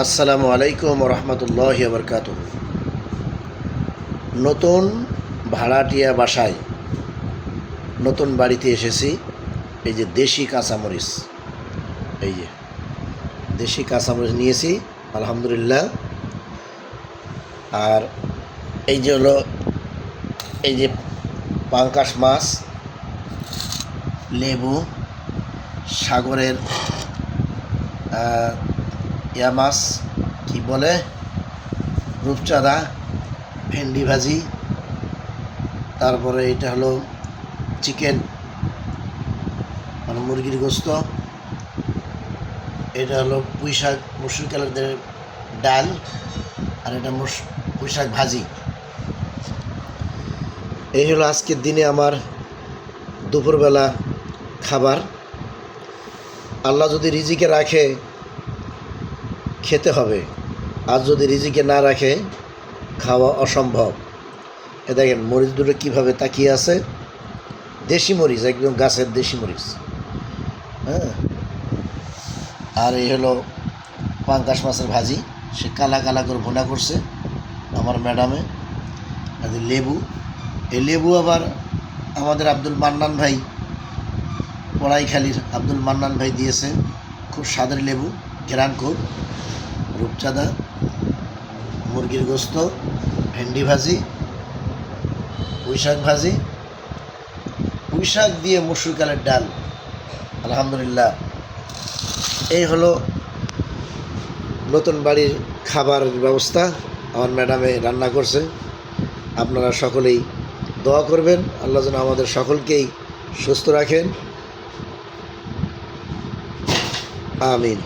আসসালামু আলাইকুম রহমতুল্লাহি ওয়া বারাকাতুহু। নতুন ভাড়াটিয়া বাসায় নতুন বাড়িতে এসেছি। এই যে দেশি কাঁচামরিচ, এই যে দেশি কাঁচামরিচ নিয়েছি আলহামদুলিল্লাহ। আর এই যে হলো এই যে পাঙ্কাশ মাছ, লেবু, সাগরের ইয়া মাছ কি বলে, রূপচাঁদা, ভেন্ডি ভাজি, তারপরে এটা হলো চিকেন মানে মুরগির গোস্ত, এটা হলো পুঁই শাক মসুর কালের ডাল, আর এটা পুঁই শাক ভাজি। এই হলো আজকের দিনে আমার দুপুরবেলা খাবার। আল্লাহ যদি রিজিকে রাখে খেতে হবে, আর যদি রিজিকে না রাখে খাওয়া অসম্ভব। এ দেখেন মরিচ দুটো কীভাবে তাকিয়ে আছে, দেশি মরিচ, একদম গাছের দেশি মরিচ। হ্যাঁ, আর এই হলো পাঙ্কাশ মাছের ভাজি, সে কালা কালা করে ভুনা করছে আমার ম্যাডামে। আর লেবু, এই লেবু আবার আমাদের আব্দুল মান্নান ভাই, পড়াইখালির আব্দুল মান্নান ভাই দিয়েছে, খুব স্বাদের লেবু, ঘেরান খুব। রূপচাঁদা, মুরগির গোস্ত, ভেন্ডি ভাজি, পুঁই শাক ভাজি, পুঁই শাক দিয়ে মসুর কালের ডাল, আলহামদুলিল্লাহ। এই হলো নতুন বাড়ির খাবার ব্যবস্থা আমার ম্যাডামে রান্না করছে। আপনারা সকলেই দোয়া করবেন, আল্লাহ যেন আমাদের সকলকেই সুস্থ রাখেন, আমিন।